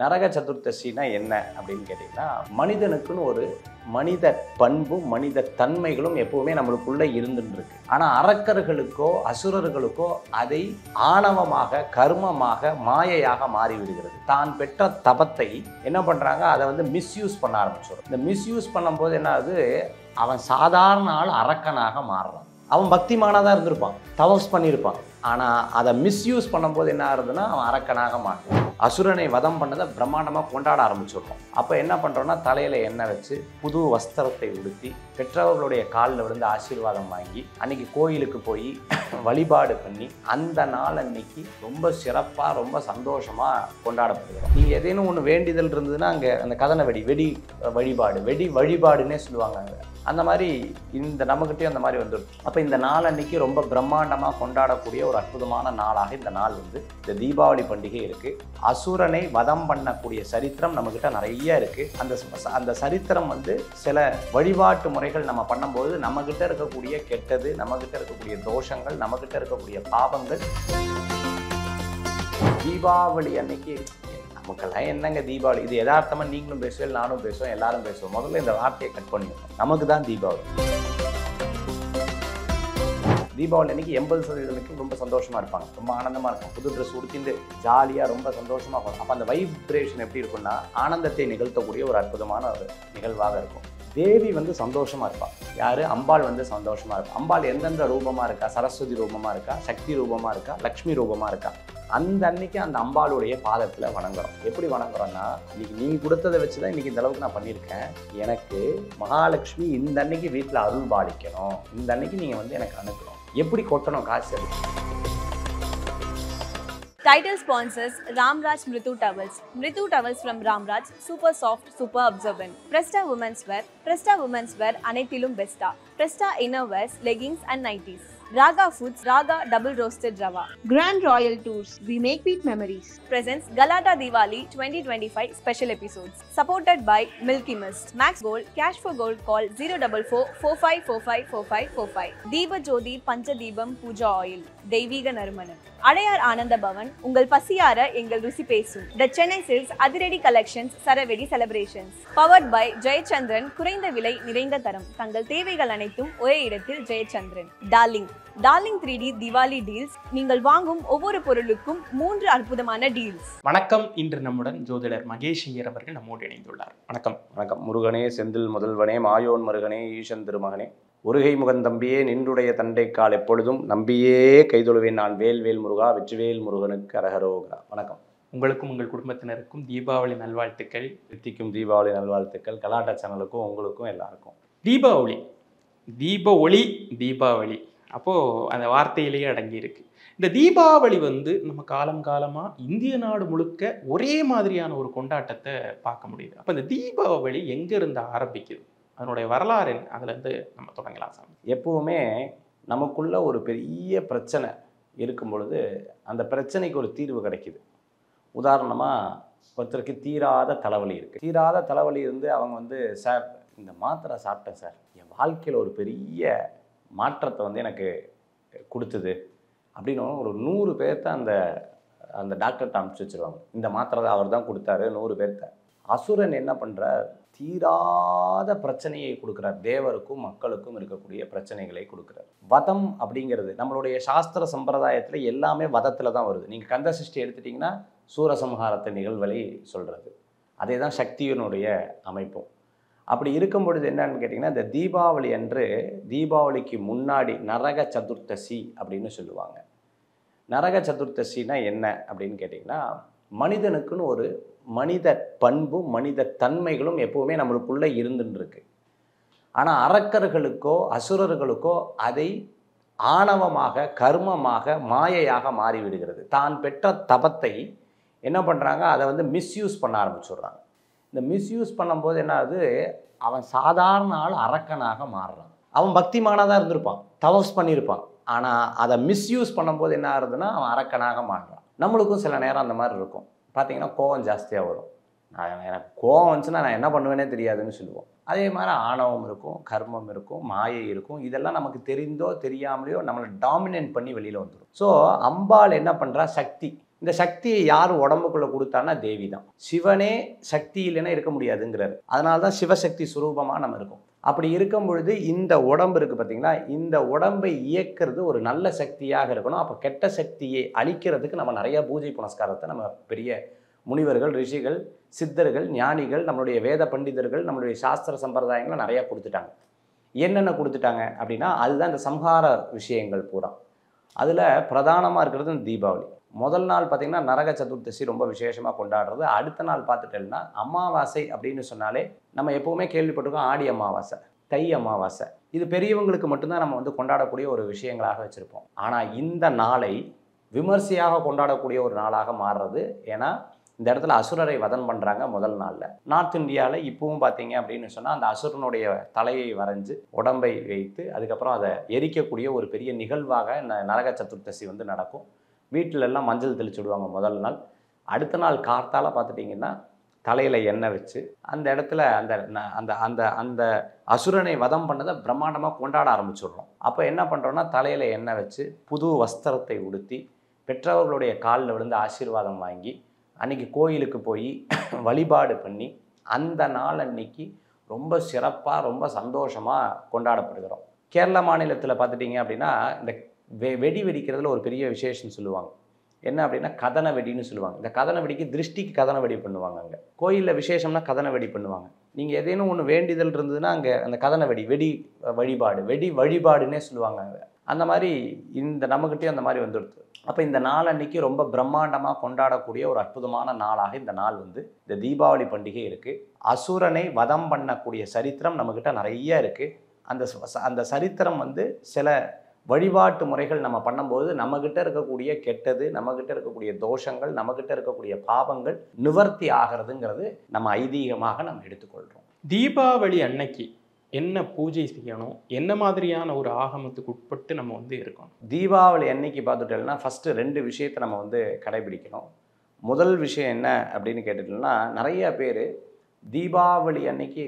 நரக சதுர்த்தசினா என்ன அப்படின்னு கேட்டிங்கன்னா, மனிதனுக்குன்னு ஒரு மனித பண்பும் மனித தன்மைகளும் எப்பவுமே நம்மளுக்குள்ள இருந்துட்டு இருக்கு. ஆனால் அரக்கர்களுக்கோ அசுரர்களுக்கோ அதை ஆணவமாக, கர்மமாக, மாயையாக மாறிவிடுகிறது. தான் பெற்ற தபத்தை என்ன பண்ணுறாங்க, அதை மிஸ்யூஸ் பண்ண ஆரம்பிச்சிடும். இந்த மிஸ்யூஸ் பண்ணும்போது என்ன ஆகுது, அவன் சாதாரண ஆள் அரக்கனாக மாறுறான். அவன் பக்திமானதாக இருந்திருப்பான், தவஸ் பண்ணியிருப்பான். ஆனால் அதை மிஸ்யூஸ் பண்ணும்போது என்ன ஆகுதுன்னா அவன் அரக்கனாக மாறுறான். அசுரனை வதம் பண்ணதை பிரம்மாண்டமாக கொண்டாட ஆரம்பிச்சிடுறோம். அப்போ என்ன பண்ணுறோன்னா, தலையில் எண்ணெய் வச்சு புது வஸ்திரத்தை உடுத்தி பெற்றவர்களுடைய காலில் விழுந்து ஆசீர்வாதம் வாங்கி அன்னைக்கு கோயிலுக்கு போய் வழிபாடு பண்ணி அந்த நாள் அன்னைக்கு ரொம்ப சிறப்பாக ரொம்ப சந்தோஷமாக கொண்டாடப்படுகிறோம். நீங்கள் ஏதேனும் ஒன்று வேண்டிதல் இருந்ததுன்னா அங்கே அந்த கதனை வெடி வழிபாடுன்னே சொல்லுவாங்க. அந்த மாதிரி இந்த நம்மகிட்டே அந்த மாதிரி வந்துடும். அப்போ இந்த நாள் அன்னைக்கு ரொம்ப பிரம்மாண்டமாக கொண்டாடக்கூடிய ஒரு அற்புதமான நாளாக இந்த நாள் இந்த தீபாவளி பண்டிகை இருக்குது. அசுரனை வதம் பண்ணக்கூடிய சரித்திரம் நம்மக்கிட்ட நிறைய இருக்குது. அந்த சரித்திரம் சில வழிபாட்டு முறைகள் நம்ம பண்ணும்போது நம்மக்கிட்ட இருக்கக்கூடிய கெட்டது, நம்மக்கிட்ட இருக்கக்கூடிய தோஷங்கள், நம்மக்கிட்ட இருக்கக்கூடிய பாவங்கள் தீபாவளி அன்னைக்கு நமக்கெல்லாம் என்னங்க தீபாவளி, இது யதார்த்தமாக நீங்களும் பேசுவேன், நானும் பேசுவேன், எல்லாரும் பேசுவோம். முதல்ல இந்த வார்த்தையை கட் பண்ணிக்கணும். நமக்கு தான் தீபாவளி. தீபாவளி அன்னைக்கு 80% ரொம்ப சந்தோஷமாக இருப்பாங்க, ரொம்ப ஆனந்தமாக இருக்கும். புது ட்ரெஸ் உடுத்திட்டு ஜாலியாக ரொம்ப சந்தோஷமாக இருக்கும். அப்போ அந்த வைப்ரேஷன் எப்படி இருக்குன்னா, ஆனந்தத்தை நிகழ்த்தக்கூடிய ஒரு அற்புதமான ஒரு நிகழ்வாக இருக்கும். தேவி சந்தோஷமாக இருப்பாள். யார்? அம்பாள் சந்தோஷமாக இருப்பாள். அம்பாள் எந்தெந்த ரூபமாக இருக்கா? சரஸ்வதி ரூபமாக இருக்கா, சக்தி ரூபமாக இருக்கா, லக்ஷ்மி ரூபமாக இருக்கா. அந்த அன்னைக்கு அந்த அம்பாளுடைய பாதத்தில் வணங்குறோம். எப்படி வணங்குறோன்னா, இன்னைக்கு நீ கொடுத்ததை வச்சு தான் இன்னைக்கு இந்த அளவுக்கு நான் பண்ணியிருக்கேன். எனக்கு மகாலட்சுமி இந்த அன்னைக்கு வீட்டில் அருள் பாலிக்கணும், இந்த அன்னைக்கு நீங்கள் எனக்கு அனுப்பணும். எப்படி கொட்டணும் காசு? Title sponsors Ramraj Mritu Towels. Mritu Towels from Ramraj, super soft, super absorbent. Presta Women's Wear. Presta Women's Wear அனைத்திலும் பெஸ்டா. Presta Inner Wears, Leggings and Nighties. Raga Foods, Raga Double Roasted Rava. Grand Royal Tours, we make sweet memories. Presents Galata Diwali 2025 special episodes. Supported by Milky Mist. Max Gold, Cash for Gold, call 044 4545 4545. Deepa Jyoti Pancha Deepam Puja Oil. தெய்வீக நறுமணம். அடையார் ஆனந்த பவன், உங்கள் பசியார எங்கள் ருசி பேசும். The Chennai silks அதிரடி collections, சரவெடி celebrations. Powered by Jayachandran, குறைந்த விலை நிறைந்த தரம். தங்கள் தேவைகள் அனைத்தும் ஒரே இடத்தில் Jayachandran. Darling 3D Diwali deals. நீங்கள் வாங்கும் ஒவ்வொரு பொருளுக்கும் 3 அற்புதமான டீல்ஸ். வணக்கம். இன்று நம்முடன் ஜோதிடர் மகேஷ் ஐயர் அவர்கள் நம்மோடு இணைந்துள்ளார். வணக்கம். வணக்கம். முருகனே செந்தில் முதல்வனே, மாயோன் மருகனே, ஈசன் திருமகனே, ஒருகை முகந்தம்பியே, நின்றுடைய தண்டைக்கால் எப்பொழுதும் நம்பியே கைதொழுவேன் நான். வேல்வேல் முருகா, வெற்றிவேல் முருகனுக்கு அரகரோகரா. வணக்கம். உங்களுக்கும் உங்கள் குடும்பத்தினருக்கும் தீபாவளி நல்வாழ்த்துக்கள். ரித்திக்கும் தீபாவளி நல்வாழ்த்துக்கள். கலாட்டா சேனலுக்கும் உங்களுக்கும் எல்லாருக்கும் தீபாவளி. தீப ஒளி, தீபாவளி, அப்போது அந்த வார்த்தையிலேயே அடங்கி இருக்கு. இந்த தீபாவளி நம்ம காலமாக இந்திய நாடு முழுக்க ஒரே மாதிரியான ஒரு கொண்டாட்டத்தை பார்க்க முடியுது. அப்போ இந்த தீபாவளி எங்கேருந்து ஆரம்பிக்குது, அதனுடைய வரலாறு என்ன, அதுலேருந்து நம்ம தொடங்கலாம் சாமி. எப்பவுமே நமக்குள்ள ஒரு பெரிய பிரச்சனை இருக்கும் பொழுது அந்த பிரச்சனைக்கு ஒரு தீர்வு கிடைக்குது. உதாரணமாக ஒருத்தருக்கு தீராத தலைவலி இருக்குது. தீராத தலைவலி இருந்து அவங்க சார் இந்த மாத்திரை சாப்பிட்டேன் சார், என் வாழ்க்கையில் ஒரு பெரிய மாற்றத்தை எனக்கு கொடுத்தது அப்படின்னு ஒரு 100 பேர்த்த அந்த டாக்டர்கிட்ட அனுப்பிச்சி வச்சுருவாங்க. இந்த மாத்திரை அவர் தான் கொடுத்தாரு 100 பேர்த்த. அசுரன் என்ன பண்ணுறார், தீராத பிரச்சனையை கொடுக்குறார். தேவருக்கும் மக்களுக்கும் இருக்கக்கூடிய பிரச்சனைகளை கொடுக்குறார். வதம் அப்படிங்கிறது நம்மளுடைய சாஸ்திர சம்பிரதாயத்தில் எல்லாமே வதத்தில் தான் வருது. நீங்கள் கந்த சஷ்டி எடுத்துட்டிங்கன்னா சூரசம்ஹாரத்தை நிகழ்வழி சொல்கிறது. அதே தான் சக்தியினுடைய அமைப்பும். அப்படி இருக்கும் பொழுது என்னன்னு கேட்டிங்கன்னா, இந்த தீபாவளி அன்று, தீபாவளிக்கு முன்னாடி நரக சதுர்த்தசி அப்படின்னு சொல்லுவாங்க. நரக சதுர்த்தசினா என்ன அப்படின்னு கேட்டிங்கன்னா, மனிதனுக்குன்னு ஒரு மனித பண்பும் மனித தன்மைகளும் எப்பவுமே நம்மளுக்குள்ளே இருந்துன்னு இருக்கு. ஆனால் அரக்கர்களுக்கோ அசுரர்களுக்கோ அதை ஆணவமாக, கர்மமாக, மாயையாக மாறிவிடுகிறது. தான் பெற்ற தபத்தை என்ன பண்ணுறாங்க, அதை மிஸ்யூஸ் பண்ண ஆரம்பிச்சுடுறாங்க. இந்த மிஸ்யூஸ் பண்ணும்போது என்ன ஆகுது, அவன் சாதாரண ஆள் அரக்கனாக மாறுறான். அவன் பக்திமானதாக இருந்திருப்பான், தவஸ் பண்ணியிருப்பான். ஆனால் அதை மிஸ்யூஸ் பண்ணும்போது என்ன ஆகுதுன்னா அவன் அரக்கனாக மாறுறான். நம்மளுக்கும் சில நேரம் அந்த மாதிரி இருக்கும். பார்த்தீங்கன்னா கோவம் ஜாஸ்தியாக வரும். எனக்கு கோவம் வந்துச்சுன்னா நான் என்ன பண்ணுவேனே தெரியாதுன்னு சொல்லுவோம். அதே மாதிரி ஆணவம் இருக்கும், கர்மம் இருக்கும், மாயை இருக்கும். இதெல்லாம் நமக்கு தெரிந்தோ தெரியாமலையோ நம்மளை டாமினேட் பண்ணி வெளியில் வந்துடும். ஸோ அம்பாள் என்ன பண்ணுறா, சக்தி இந்த சக்தியை யார் உடம்புக்குள்ளே கொடுத்தான்னா தேவி தான். சிவனே சக்தி இல்லைன்னா இருக்க முடியாதுங்கிறாரு. அதனால தான் சிவசக்தி சுரூபமாக நம்ம இருக்கோம். அப்படி இருக்கும் பொழுது இந்த உடம்பு இருக்குது பார்த்தீங்களா, இந்த உடம்பை இயக்கிறது ஒரு நல்ல சக்தியாக இருக்கணும். அப்போ கெட்ட சக்தியை அழிக்கிறதுக்கு நம்ம நிறையா பூஜை புனஸ்காரத்தை நம்ம பெரிய முனிவர்கள், ரிஷிகள், சித்தர்கள், ஞானிகள், நம்மளுடைய வேத பண்டிதர்கள், நம்மளுடைய சாஸ்திர சம்பிரதாயங்களை நிறையா கொடுத்துட்டாங்க. என்னென்ன கொடுத்துட்டாங்க அப்படின்னா, அதுதான் இந்த சம்ஹார விஷயங்கள் பூரா. அதில் பிரதானமாக இருக்கிறது இந்த தீபாவளி. முதல் நாள் பார்த்திங்கன்னா நரக சதுர்த்தசி ரொம்ப விசேஷமாக கொண்டாடுறது. அடுத்த நாள் பார்த்துட்டேன்னா அமாவாசை அப்படின்னு சொன்னாலே நம்ம எப்போவுமே கேள்விப்பட்டிருக்கோம் ஆடி அமாவாசை, தை அமாவாசை. இது பெரியவங்களுக்கு மட்டும்தான் நம்ம வந்து கொண்டாடக்கூடிய ஒரு விஷயங்களாக வச்சுருப்போம். ஆனால் இந்த நாளை விமர்சையாக கொண்டாடக்கூடிய ஒரு நாளாக மாறுறது. ஏன்னா இந்த இடத்துல அசுரரை வதம் பண்ணுறாங்க முதல் நாளில். நார்த் இந்தியாவில் இப்பவும் பார்த்தீங்க அப்படின்னு சொன்னால் அந்த அசுரனுடைய தலையை வரைஞ்சி உடம்பை வைத்து அதுக்கப்புறம் அதை எரிக்கக்கூடிய ஒரு பெரிய நிகழ்வாக இந்த நரக சதுர்த்தசி வந்து நடக்கும். வீட்டிலெல்லாம் மஞ்சள் தெளிச்சு விடுவாங்க முதல் நாள். அடுத்த நாள் கார்த்தால பார்த்துட்டிங்கன்னா தலையில் எண்ணெய் வச்சு அந்த இடத்துல அந்த அந்த அந்த அந்த அசுரனை வதம் பண்ணதை பிரம்மாண்டமாக கொண்டாட ஆரம்பிச்சிடுறோம். அப்போ என்ன பண்ணுறோன்னா தலையில் எண்ணெய் வச்சு புது வஸ்திரத்தை உடுத்தி பெற்றவர்களுடைய காலில் விழுந்து ஆசீர்வாதம் வாங்கி அன்றைக்கி கோயிலுக்கு போய் வழிபாடு பண்ணி அந்த நாள் அன்னைக்கு ரொம்ப சிறப்பாக ரொம்ப சந்தோஷமாக கொண்டாடப்படுகிறோம். கேரள மாநிலத்தில் பார்த்துட்டிங்க அப்படின்னா இந்த வெடி வெடிக்கிறதுல ஒரு பெரிய விசேஷம் சொல்லுவாங்க. என்ன அப்படின்னா கதன வெடின்னு சொல்லுவாங்க. இந்த கதன வெடிக்கு திருஷ்டிக்கு கதன வெடி பண்ணுவாங்க. அங்கே கோயிலில் விசேஷம்னா கதன வெடி பண்ணுவாங்க. நீங்கள் ஏதேனும் ஒன்று வேண்டிதல் இருந்ததுன்னா அங்கே அந்த கதன வெடி வழிபாடுன்னே சொல்லுவாங்க. அந்த மாதிரி இந்த நம்மகிட்டே அந்த மாதிரி வந்துடுது. அப்போ இந்த நாள் அன்னைக்கு ரொம்ப பிரம்மாண்டமாக கொண்டாடக்கூடிய ஒரு அற்புதமான நாளாக இந்த நாள் வந்து இந்த தீபாவளி பண்டிகை இருக்குது. அசுரனை வதம் பண்ணக்கூடிய சரித்திரம் நம்மக்கிட்ட நிறைய இருக்குது. அந்த சரித்திரம் வந்து சில வழிபாட்டு முறைகள் நம்ம பண்ணும்போது நம்மக்கிட்ட இருக்கக்கூடிய கெட்டது, நம்மக்கிட்ட இருக்கக்கூடிய தோஷங்கள், நம்மக்கிட்ட இருக்கக்கூடிய பாவங்கள் நிவர்த்தி ஆகிறதுங்கிறது நம்ம ஐதீகமாக நம்ம எடுத்துக்கொள்கிறோம். தீபாவளி அன்னைக்கு என்ன பூஜை செய்யணும், என்ன மாதிரியான ஒரு ஆகமத்துக்கு உட்பட்டு நம்ம வந்து இருக்கணும்? தீபாவளி அன்னைக்கு பார்த்துட்டோம்னா ஃபஸ்ட்டு 2 விஷயத்தை நம்ம வந்து கடைபிடிக்கணும். முதல் விஷயம் என்ன அப்படின்னு கேட்டுட்டோம்னா, நிறைய பேர் தீபாவளி அன்னைக்கு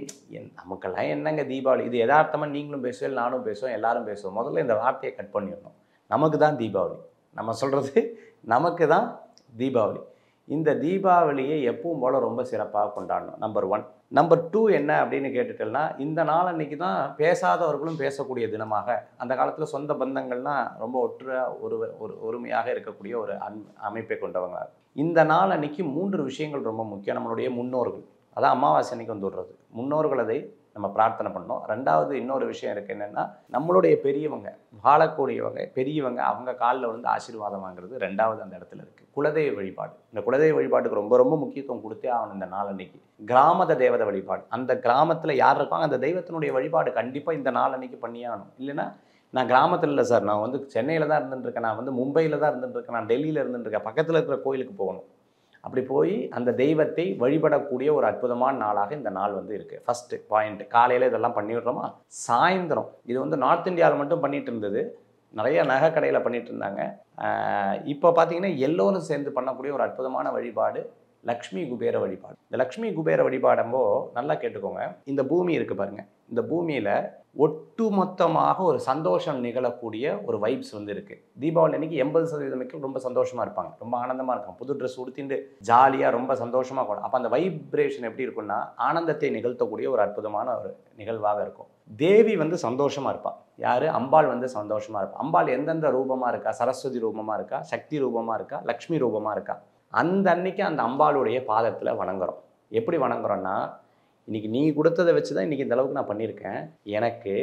நமக்கெல்லாம் என்னங்க தீபாவளி, இது யதார்த்தமாக நீங்களும் பேசுவேன், நானும் பேசுவேன், எல்லாரும் பேசுவோம். முதல்ல இந்த வார்த்தையை கட் பண்ணிடணும். நமக்கு தான் தீபாவளி, நம்ம சொல்கிறது நமக்கு தான் தீபாவளி. இந்த தீபாவளியை எப்பவும் போல் ரொம்ப சிறப்பாக கொண்டாடணும். நம்பர் 1. நம்பர் 2 என்ன அப்படின்னு கேட்டுட்டோம்னா, இந்த நாள் அன்றைக்கி தான் பேசாதவர்களும் பேசக்கூடிய தினமாக, அந்த காலத்தில் சொந்த பந்தங்கள்லாம் ரொம்ப ஒருமையாக இருக்கக்கூடிய ஒரு அமைப்பை கொண்டவங்க. இந்த நாள் அன்றைக்கி 3 விஷயங்கள் ரொம்ப முக்கியம். நம்மளுடைய முன்னோர்கள், அதான் அமாவாசை அன்னைக்கு வந்து விடுறது, முன்னோர்கள் அதை நம்ம பிரார்த்தனை பண்ணோம். 2வது இன்னொரு விஷயம் இருக்குது என்னென்னா, நம்மளுடைய பெரியவங்க, வாழக்கூடியவங்க, பெரியவங்க, அவங்க காலில் வந்து ஆசீர்வாதம் வாங்குறது 2வது அந்த இடத்துல இருக்குது. குலதெய்வ வழிபாடு, இந்த குலதெய்வ வழிபாட்டுக்கு ரொம்ப ரொம்ப முக்கியத்துவம் கொடுத்தே ஆகணும் இந்த நாள் அன்னைக்கு. கிராமத தேவதை வழிபாடு, அந்த கிராமத்தில் யார் இருக்காங்க அந்த தெய்வத்தினுடைய வழிபாடு கண்டிப்பாக இந்த நாள் அன்னைக்கு பண்ணியே ஆகணும். இல்லைன்னா நான் கிராமத்தில் இல்லை சார், நான் வந்து சென்னையில் தான் இருந்துட்டுருக்கேன், நான் வந்து மும்பையில் தான் இருந்துட்டுருக்கேன், நான் டெல்லியில் இருந்துட்டுருக்கேன், பக்கத்தில் இருக்கிற கோயிலுக்கு போகணும். அப்படி போய் அந்த தெய்வத்தை வழிபடக்கூடிய ஒரு அற்புதமான நாளாக இந்த நாள் வந்து இருக்குது. First point. காலையில் இதெல்லாம் பண்ணிவிடுறோமா, சாயந்தரம் இது வந்து நார்த் இந்தியாவில் மட்டும் பண்ணிகிட்டு இருந்தது, நிறைய நகை கடையில் பண்ணிகிட்டு இருந்தாங்க. இப்போ பார்த்தீங்கன்னா எல்லோரும் சேர்ந்து பண்ணக்கூடிய ஒரு அற்புதமான வழிபாடு லக்ஷ்மி குபேர வழிபாடு. இந்த லக்ஷ்மி குபேர வழிபாடம்போ நல்லா கேட்டுக்கோங்க, இந்த பூமி இருக்குது பாருங்கள், இந்த பூமியில் ஒட்டுமொத்தமாக ஒரு சந்தோஷம் நிகழக்கூடிய ஒரு வைப்ஸ் வந்து இருக்குது. தீபாவளி அன்றைக்கி 80% மக்கள் ரொம்ப சந்தோஷமாக இருப்பாங்க, ரொம்ப ஆனந்தமாக இருக்காங்க, புது ட்ரெஸ் உடுத்திட்டு ஜாலியாக ரொம்ப சந்தோஷமாக கூட. அப்போ அந்த வைப்ரேஷன் எப்படி இருக்குன்னா ஆனந்தத்தை நிகழ்த்தக்கூடிய ஒரு அற்புதமான ஒரு நிகழ்வாக இருக்கும். தேவி வந்து சந்தோஷமாக இருப்பாள். யார்? அம்பாள் வந்து சந்தோஷமாக இருப்பாள். அம்பாள் எந்தெந்த ரூபமாக இருக்கா? சரஸ்வதி ரூபமாக இருக்கா, சக்தி ரூபமாக இருக்கா, லக்ஷ்மி ரூபமாக இருக்கா. அந்த அன்னைக்கு அந்த அம்பாளுடைய பாதத்தில் வணங்குறோம். எப்படி வணங்குறோன்னா, இன்றைக்கி நீ கொடுத்ததை வச்சு தான் இன்றைக்கி இந்த அளவுக்கு நான் பண்ணியிருக்கேன், எனக்கு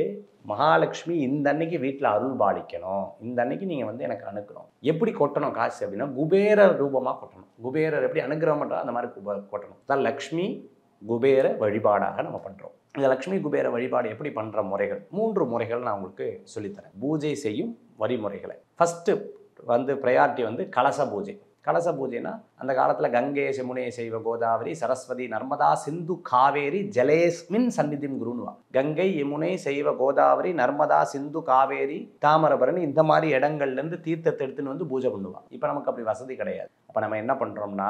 மகாலட்சுமி இந்த அன்னைக்கு வீட்டில் அருள் பாலிக்கணும், இந்த அன்னைக்கு நீங்கள் வந்து எனக்கு அனுக்கணும். எப்படி கொட்டணும் காசு அப்படின்னா குபேர ரூபமாக கொட்டணும். குபேரர் எப்படி அனுகிரகம் பண்ணுறோம் அந்த மாதிரி கொட்டணும். தான் லக்ஷ்மி குபேர வழிபாடாக நம்ம பண்ணுறோம். இந்த லக்ஷ்மி குபேர வழிபாடு எப்படி பண்ணுற முறைகள் 3 முறைகள் நான் உங்களுக்கு சொல்லித்தரேன். பூஜை செய்யும் வழிமுறைகளை. ஃபஸ்ட்டு வந்து ப்ரையாரிட்டி வந்து கலச பூஜை. கலச பூஜைனா அந்த காலத்தில் கங்கை யமுனை செய்வ கோதாவரி சரஸ்வதி நர்மதா சிந்து காவேரி ஜலேஸ்மின் சந்நிதிம் குருன்னுவா. கங்கை யமுனை செய்வ கோதாவரி நர்மதா சிந்து காவேரி தாமிரபரணி இந்த மாதிரி இடங்கள்லேருந்து தீர்த்தத்தை எடுத்துன்னு வந்து பூஜை பண்ணுவாள். இப்போ நமக்கு அப்படி வசதி கிடையாது. அப்போ நம்ம என்ன பண்ணுறோம்னா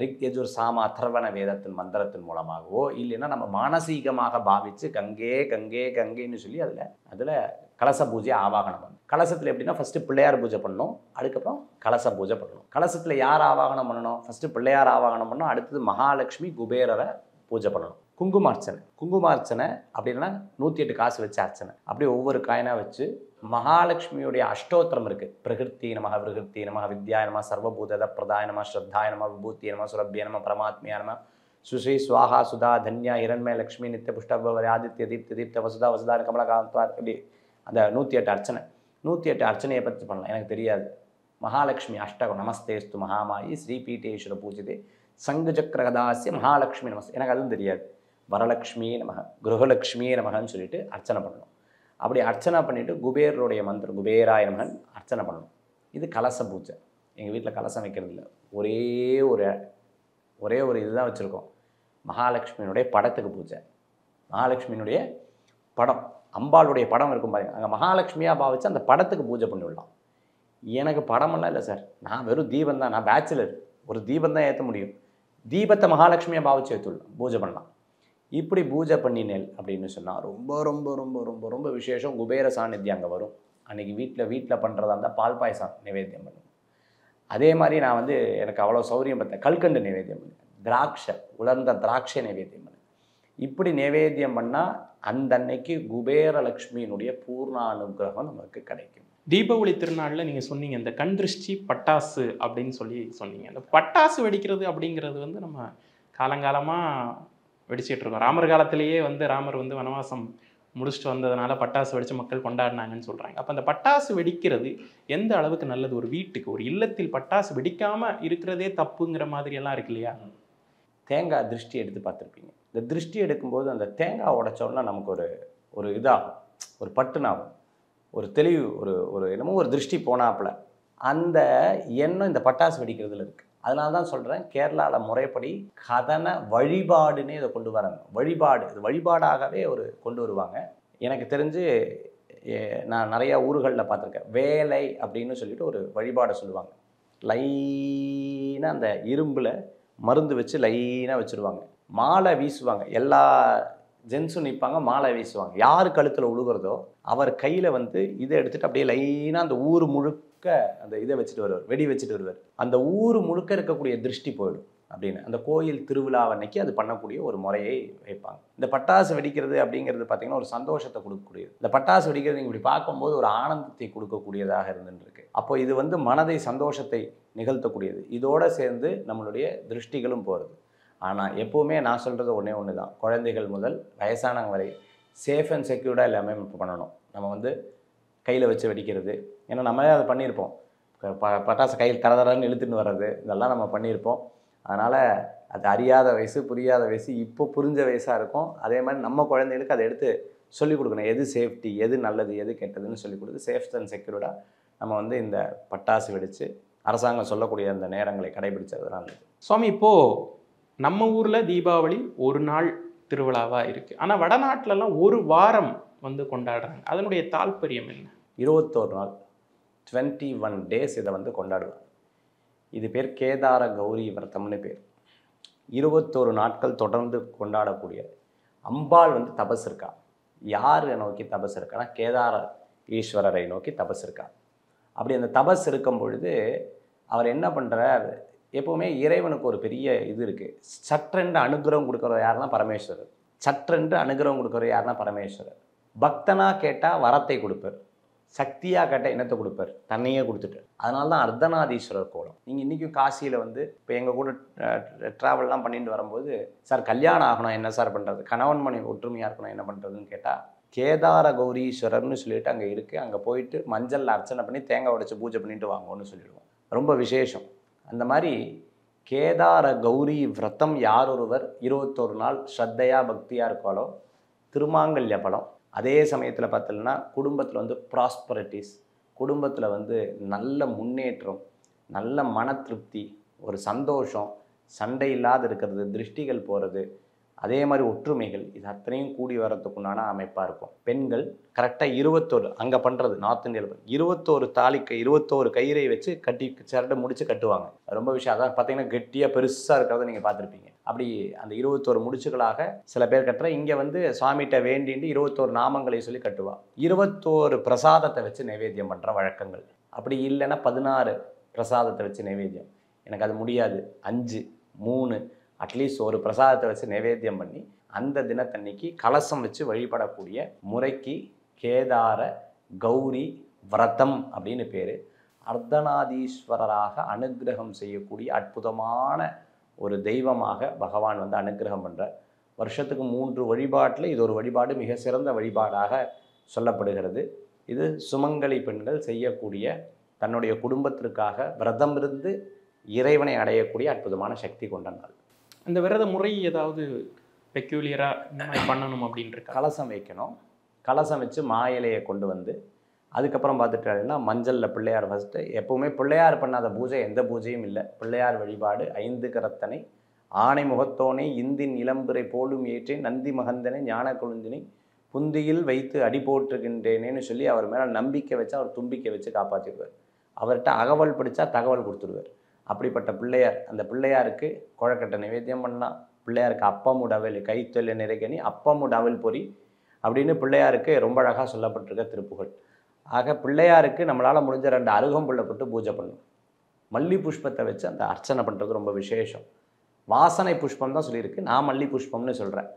ரிக் யஜுர் சாம அதர்வண வேதத்தின் மந்திரத்தின் மூலமாகவோ இல்லைன்னா நம்ம மானசீகமாக பாவித்து கங்கே கங்கே கங்கேன்னு சொல்லி அதில் கலச பூஜை ஆவாகனம் பண்ணணும். கலசத்தில் எப்படின்னா ஃபஸ்ட்டு பிள்ளையார் பூஜை பண்ணணும், அதுக்கப்புறம் கலச பூஜை பண்ணணும். கலசத்தில் யார் ஆவாகனம் பண்ணணும்? ஃபஸ்ட்டு பிள்ளையார் ஆவாகனம் பண்ணணும், அடுத்தது மகாலட்சுமி குபேரரை பூஜை பண்ணணும். குங்குமார்ச்சனை அப்படின்னா 108 காசு வச்சு அர்ச்சனை. அப்படியே ஒவ்வொரு காயினாக வச்சு மகாலட்சுமியுடைய அஷ்டோத்திரம் இருக்குது. பிரகிருத்தி நம விருகிருத்தி நம வித்யாய நம சர்வபூத பிரதாய நம ஸ்ரத்தாய நம விபூத்திய நம சுரபிய நம பரமாத்மியா நம சுஸ்ரீ சுவாஹா சுதா தன்யா இரண்மய லக்ஷ்மி நித்திய புஷ்டபவ ஆதித்ய தீப்த தீப்த வசுதா வசுதா கமலகாந்தா இப்படி அந்த 108 அர்ச்சனை. 108 அர்ச்சனையை பற்றி பண்ணலாம், எனக்கு தெரியாது. மகாலட்சுமி அஷ்டகம் நமஸ்தேஸ்து மகாமாயி ஸ்ரீபீட்டேஸ்வர பூஜிதே சங்கு சக்கரகதாசிய மகாலட்சுமி நமஸ்தே, எனக்கு அதுவும் தெரியாது. வரலக்ஷ்மி நமக கிரகலக்ஷ்மி நமகன்னு சொல்லிட்டு அர்ச்சனை பண்ணணும். அப்படி அர்ச்சனை பண்ணிவிட்டு குபேரருடைய மந்திரம் குபேராய நமகன் அர்ச்சனை பண்ணணும். இது கலச பூஜை. எங்கள் வீட்டில் கலசம் வைக்கிறது இல்லை, ஒரே ஒரு இதுதான் வச்சுருக்கோம். மகாலட்சுமியினுடைய படத்துக்கு பூஜை. மகாலட்சுமியினுடைய படம், அம்பாளுடைய படம் இருக்கும் பாருங்க, அங்கே மகாலட்சுமியாக பாவிச்சு அந்த படத்துக்கு பூஜை பண்ணி விடலாம். எனக்கு படமெல்லாம் இல்லை சார், நான் வெறும் தீபம் தான், நான் பேச்சுலர், ஒரு தீபம் தான் ஏற்ற முடியும். தீபத்தை மகாலட்சுமியாக பாவிச்சு ஏற்றுடலாம், பூஜை பண்ணலாம். இப்படி பூஜை பண்ணினேல் அப்படின்னு சொன்னால் ரொம்ப ரொம்ப ரொம்ப ரொம்ப ரொம்ப விசேஷம். குபேர சாநித்தியம் அங்கே வரும். அன்றைக்கி வீட்டில் பண்ணுறதா இருந்தால் பால் பாயசம் நிவேத்தியம் பண்ணுவேன். அதே மாதிரி நான் எனக்கு அவ்வளோ சௌரியம் பார்த்தேன், கல்கண்டு நிவேத்தியம் பண்ணுவேன், திராட்சை உலர்ந்த திராட்சை நிவேத்தியம் பண்ணுவேன். இப்படி நிவேத்தியம் பண்ணால் அந்த அன்னைக்கு குபேரலக்ஷ்மியினுடைய பூர்ண அனுகிரகம் நமக்கு கிடைக்கும். தீபாவளி திருநாளில் நீங்கள் சொன்னீங்க இந்த கண் திருஷ்டி பட்டாசு அப்படின்னு சொன்னீங்க. அந்த பட்டாசு வெடிக்கிறது அப்படிங்கிறது நம்ம காலங்காலமாக வெடிச்சிட்டு இருக்கோம். ராமர் காலத்திலேயே ராமர் வனவாசம் முடிச்சுட்டு வந்ததுனால பட்டாசு வெடித்து மக்கள் கொண்டாடினாங்கன்னு சொல்கிறாங்க. அப்போ அந்த பட்டாசு வெடிக்கிறது எந்த அளவுக்கு நல்லது? ஒரு வீட்டுக்கு, ஒரு இல்லத்தில் பட்டாசு வெடிக்காமல் இருக்கிறதே தப்புங்கிற மாதிரியெல்லாம் இருக்கு இல்லையா? தேங்காய் திருஷ்டி எடுத்து பார்த்துருப்பீங்க. இந்த திருஷ்டி எடுக்கும்போது அந்த தேங்காய் உடைச்சோன்னா நமக்கு ஒரு இதாகும், ஒரு பட்டுனாகும், ஒரு தெளிவு, ஒரு என்னமோ ஒரு திருஷ்டி போனாப்புல அந்த எண்ணம் இந்த பட்டாசு வெடிக்கிறதுல இருக்குது. அதனால தான் சொல்கிறேன், கேரளாவில் முறைப்படி கதன வழிபாடுன்னே இதை கொண்டு வராங்க. வழிபாடு, இது வழிபாடாகவே கொண்டு வருவாங்க. எனக்கு தெரிஞ்சு நான் நிறையா ஊர்களில் பார்த்துருக்கேன். வேலை அப்படின்னு சொல்லிட்டு ஒரு வழிபாடை சொல்லுவாங்க. லைனாக அந்த இரும்பில் மருந்து வச்சு லைனாக வச்சுருவாங்க. மாலை வீசுவாங்க, எல்லா ஜென்ஸும் நிற்பாங்க, மாலை வீசுவாங்க. யார் கழுத்தில் உழுகிறதோ அவர் கையில் இதை எடுத்துகிட்டு அப்படியே லைனாக அந்த ஊர் முழுக்க அந்த இதை வச்சுட்டு வருவார், வெடி வச்சுட்டு வருவார். அந்த ஊர் முழுக்க இருக்கக்கூடிய திருஷ்டி போயிடும் அப்படின்னு அந்த கோயில் திருவிழா அன்னைக்கு அது பண்ணக்கூடிய ஒரு முறையை வைப்பாங்க. இந்த பட்டாசு வெடிக்கிறது அப்படிங்கிறது பார்த்திங்கன்னா ஒரு சந்தோஷத்தை கொடுக்கக்கூடியது. இந்த பட்டாசு வெடிக்கிறது நீங்கள் இப்படி பார்க்கும்போது ஒரு ஆனந்தத்தை கொடுக்கக்கூடியதாக இருந்துருக்கு. அப்போ இது மனதை சந்தோஷத்தை நிகழ்த்தக்கூடியது. இதோடு சேர்ந்து நம்மளுடைய திருஷ்டிகளும் போகிறது. ஆனால் எப்போவுமே நான் சொல்கிறது ஒன்று தான், குழந்தைகள் முதல் வயசானவங்க வரை சேஃப் அண்ட் செக்யூர்டாக எல்லாமே இப்போ பண்ணணும். நம்ம கையில் வச்சு வெடிக்கிறது, ஏன்னா நம்மளே அதை பண்ணியிருப்போம். பட்டாசு கையில் தரதரன்னு இழுத்துன்னு வர்றது, இதெல்லாம் நம்ம பண்ணியிருப்போம். அதனால் அது அறியாத வயசு, புரியாத வயசு, இப்போ புரிஞ்ச வயசாக இருக்கும். அதே மாதிரி நம்ம குழந்தைகளுக்கு அதை எடுத்து சொல்லிக் கொடுக்கணும். எது சேஃப்டி, எது நல்லது, எது கெட்டதுன்னு சொல்லிக் கொடுத்து சேஃப் அண்ட் செக்யூர்டாக நம்ம இந்த பட்டாசு வெடித்து அரசாங்கம் சொல்லக்கூடிய அந்த நேரங்களை கடைபிடிச்சது நல்லது. சுவாமி, இப்போது நம்ம ஊரில் தீபாவளி ஒரு நாள் திருவிழாவாக இருக்குது, ஆனால் வடநாட்டிலலாம் ஒரு வாரம் கொண்டாடுறாங்க. அதனுடைய தாற்பயம் என்ன? 21 நாள் 21 days இதை கொண்டாடுவாங்க. இது பேர் கேதார கௌரி விரதம்னு பேர். 21 நாட்கள் தொடர்ந்து கொண்டாடக்கூடிய அம்பாள் தபஸ் இருக்கா. யாரை நோக்கி தபஸ் இருக்கான்னா கேதார ஈஸ்வரரை நோக்கி தபஸ் இருக்கா. அப்படி அந்த தபஸ் இருக்கும் பொழுது அவர் என்ன பண்ணுறார், எப்போவுமே இறைவனுக்கு ஒரு பெரிய இது இருக்குது. சற்றென்று அனுகிரகம் கொடுக்குறது யாருன்னா பரமேஸ்வரர். சற்றென்று அனுகிரகம் கொடுக்குறது யாருன்னா பரமேஸ்வரர். பக்தனாக கேட்டால் வரத்தை கொடுப்பார், சக்தியாக கேட்டால் என்னத்தை கொடுப்பார், தன்னையே கொடுத்துட்டு. அதனால தான் அர்த்தநாதீஸ்வரர் கோலம். நீங்கள் இன்றைக்கும் காசியில் இப்போ எங்கள் கூட ட்ராவல்லாம் பண்ணிட்டு வரும்போது, சார் கல்யாணம் ஆகணும் என்ன சார் பண்ணுறது, கணவன் மனைவி ஒற்றுமையாக இருக்கணும் என்ன பண்ணுறதுன்னு கேட்டால் கேதார கௌரீஸ்வரர்னு சொல்லிட்டு அங்கே இருக்குது. அங்கே போயிட்டு மஞ்சளில் அர்ச்சனை பண்ணி தேங்காய் உடைச்சி பூஜை பண்ணிட்டு வாங்கன்னு சொல்லிடுவோம். ரொம்ப விசேஷம். அந்த மாதிரி கேதார கௌரி விரதம் யார் ஒருவர் 21 நாள் ஸ்ரத்தையாக பக்தியாக இருக்காளோ திருமாங்கல்ய பலம். அதே சமயத்தில் பார்த்தீங்கன்னா குடும்பத்தில் ப்ராஸ்பரிட்டிஸ், குடும்பத்தில் நல்ல முன்னேற்றம், நல்ல மன திருப்தி, ஒரு சந்தோஷம், சண்டை இல்லாத இருக்கிறது, திருஷ்டிகள் போகிறது, அதே மாதிரி ஒற்றுமைகள், இது அத்தனையும் கூடி வரத்துக்குண்டான அமைப்பாக இருக்கும். பெண்கள் கரெக்டாக 21 அங்கே பண்ணுறது நார்த் இந்தியாவில் 21 21 கயிறை வச்சு கட்டி சரட்டை முடிச்சு கட்டுவாங்க. ரொம்ப விஷயம் அதான் பார்த்தீங்கன்னா கெட்டியாக பெருசாக இருக்கிறத நீங்கள் பார்த்துருப்பீங்க. அப்படி அந்த 21 முடிச்சுகளாக சில பேர் கட்டுற, இங்கே வந்து சுவாமிகிட்ட வேண்டிட்டு 21 நாமங்களை சொல்லி கட்டுவா. 21 பிரசாதத்தை வச்சு நைவேத்தியம் பண்ணுற வழக்கங்கள். அப்படி இல்லைன்னா 16 பிரசாதத்தை வச்சு நைவேத்தியம். எனக்கு அது முடியாது, 5 3 அட்லீஸ்ட் ஒரு பிரசாதத்தை வச்சு நைவேத்தியம் பண்ணி அந்த தினத்தன்னைக்கு கலசம் வச்சு வழிபடக்கூடிய முறைக்கு கேதார கௌரி விரதம் அப்படின்னு பேர். அர்த்தநாதீஸ்வரராக அனுக்கிரகம் செய்யக்கூடிய அற்புதமான ஒரு தெய்வமாக பகவான் வந்து அனுக்கிரகம் பண்ணுறார். வருஷத்துக்கு 3 வழிபாட்டில் இது ஒரு வழிபாடு மிக சிறந்த வழிபாடாக சொல்லப்படுகிறது. இது சுமங்கலி பெண்கள் செய்யக்கூடிய தன்னுடைய குடும்பத்திற்காக விரதம் இருந்து இறைவனை அடையக்கூடிய அற்புதமான சக்தி கொண்ட நாள். அந்த விரத முறை ஏதாவது பெக்யூலியராக இந்த மாதிரி பண்ணணும் அப்படின்ட்டு கலசம் வைக்கணும். கலசம் வச்சு மா இலையை கொண்டு வந்து அதுக்கப்புறம் பார்த்துட்டாங்கன்னா மஞ்சளில் பிள்ளையார் ஃபஸ்ட்டு. எப்போவுமே பிள்ளையார் பண்ணாத பூஜை எந்த பூஜையும் இல்லை. பிள்ளையார் வழிபாடு 5 கரத்தனை ஆணை முகத்தோனை இந்தின் இளம்பிறை போலும் ஏற்றி நந்தி மகந்தனை ஞான கொழுந்தினை புந்தியில் வைத்து அடி போட்டுகின்றேனேன்னு சொல்லி அவர் மேலே நம்பிக்கை வச்சு அவர் தும்பிக்கை வச்சு காப்பாற்றிடுவார். அவர்கிட்ட அகவல் படித்தா தகவல் கொடுத்துடுவார். அப்படிப்பட்ட பிள்ளையார், அந்த பிள்ளையாருக்கு குழக்கட்டை நிவேத்தியம் பண்ணலாம். பிள்ளையாருக்கு அப்பமுடவல் கைத்தொல்ல நிறைகனி அப்பமுடவல் பொறி அப்படின்னு பிள்ளையாருக்கு ரொம்ப அழகாக சொல்லப்பட்டிருக்க திருப்புகழ். ஆக பிள்ளையாருக்கு நம்மளால் முடிஞ்ச 2 அருகம்புல்லை போட்டு பூஜை பண்ணணும். மல்லி புஷ்பத்தை வச்சு அந்த அர்ச்சனை பண்ணுறது ரொம்ப விசேஷம். வாசனை புஷ்பம் தான் சொல்லியிருக்கு, நான் மல்லி புஷ்பம்னு சொல்கிறேன்.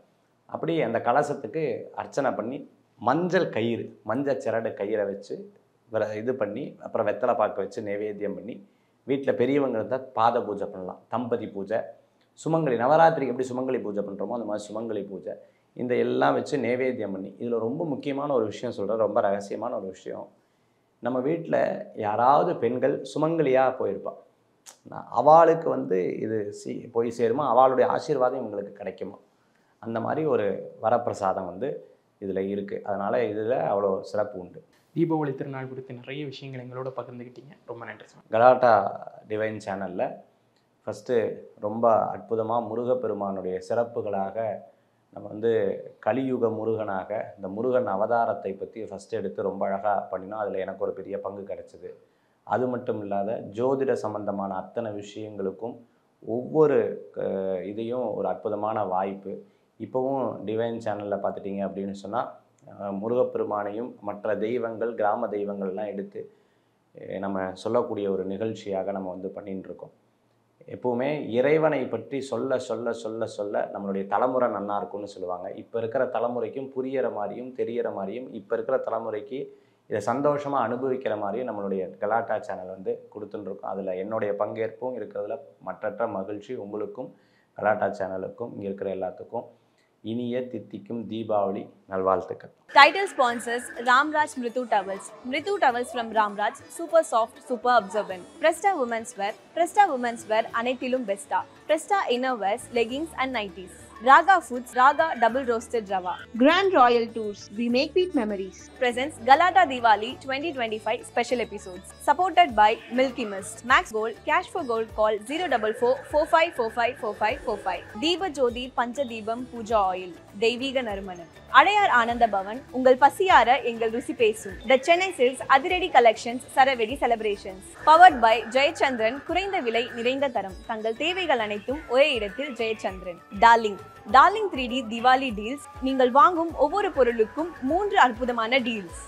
அப்படி அந்த கலசத்துக்கு அர்ச்சனை பண்ணி மஞ்சள் கயிறு, மஞ்சள் சிரடு கயிறை வச்சு இது பண்ணி அப்புறம் வெத்தலை பாக்கு வச்சு நைவேத்தியம் பண்ணி வீட்டில் பெரியவங்க இருந்தால் பாத பூஜை பண்ணலாம். தம்பதி பூஜை, சுமங்கலி நவராத்திரிக்கு எப்படி சுமங்கலி பூஜை பண்ணுறோமோ அந்த மாதிரி சுமங்கலி பூஜை, இந்த எல்லாம் வச்சு நைவேத்தியம் பண்ணி. இதில் ரொம்ப முக்கியமான ஒரு விஷயம் சொல்கிறேன், ரொம்ப ரகசியமான ஒரு விஷயம். நம்ம வீட்டில் யாராவது பெண்கள் சுமங்கலியாக போயிருப்பாள், அவளுக்கு வந்து இது போய் சேருமா, அவளுடைய ஆசீர்வாதம் இவங்களுக்கு கிடைக்குமா, அந்த மாதிரி ஒரு வரப்பிரசாதம் வந்து இதில் இருக்குது. அதனால் இதில் அவ்வளோ சிறப்பு உண்டு. தீபாவளி திருநாள் குறித்து நிறைய விஷயங்கள் எங்களோட பகிர்ந்துக்கிட்டீங்க. ரொம்ப நன்றி சார். கலாட்டா டிவைன் சேனலில் ஃபஸ்ட்டு ரொம்ப அற்புதமாக முருகப்பெருமானுடைய சிறப்புகளாக நம்ம வந்து கலியுக முருகனாக இந்த முருகன் அவதாரத்தை பற்றி ஃபஸ்ட்டு எடுத்து ரொம்ப அழகாக பண்ணினோம். அதில் எனக்கு ஒரு பெரிய பங்கு கிடச்சிது. அது மட்டும் இல்லாத ஜோதிட சம்பந்தமான அத்தனை விஷயங்களுக்கும் ஒவ்வொரு இதையும் ஒரு அற்புதமான வாய்ப்பு. இப்போவும் டிவைன் சேனலில் பார்த்துட்டிங்க அப்படின்னு சொன்னால் முருகப்பெருமானையும் மற்ற தெய்வங்கள் கிராம தெய்வங்கள்லாம் எடுத்து நம்ம சொல்லக்கூடிய ஒரு நிகழ்ச்சியாக நம்ம வந்து பண்ணின்னு இருக்கோம். எப்போவுமே இறைவனை பற்றி சொல்ல சொல்ல சொல்ல சொல்ல நம்மளுடைய தலைமுறை நன்னா இருக்கும்னு சொல்லுவாங்க. இப்போ இருக்கிற தலைமுறைக்கும் புரிகிற மாதிரியும் தெரிகிற மாதிரியும் இப்போ இருக்கிற தலைமுறைக்கு இதை சந்தோஷமாக அனுபவிக்கிற மாதிரியும் நம்மளுடைய கலாட்டா சேனல் வந்து கொடுத்துட்டுருக்கோம். அதில் என்னுடைய பங்கேற்பும் இருக்கிறதுல மற்றற்ற மகிழ்ச்சி. உங்களுக்கும் கலாட்டா சேனலுக்கும் இங்கே இருக்கிற எல்லாத்துக்கும் இனிய தித்திக்கும் தீபாவளி நல்வாழ்த்துக்கள். Title sponsors Ramraj Mritu Towels. Mritu Towels from Ramraj, super soft, super absorbent. Presta Women's Wear. Presta Women's Wear அனைத்திலும் பெஸ்டா. Presta Inner Wears, Leggings and Nighties. Raga Foods, Raga Double Roasted Rava. Grand Royal Tours, we make sweet memories. Presents Galata Diwali 2025 special episodes. Supported by Milky Mist. Max Gold, Cash for Gold, call 044 4545 4545. Deepa Jodi Pancha Deebam Puja Oil. தெய்வீக நறுமணம். அடையார் ஆனந்த பவன், உங்கள் பசியார எங்கள் ருசி பேசும். The Chennai silks அதிரடி collections சரவெடி celebrations. Powered by Jayachandran, குறைந்த விலை நிறைந்த தரம். தங்கள் தேவைகள் அனைத்தும் ஒரே இடத்தில் Jayachandran. Darling 3D Diwali deals. நீங்கள் வாங்கும் ஒவ்வொரு பொருளுக்கும் 3 அற்புதமான டீல்ஸ்.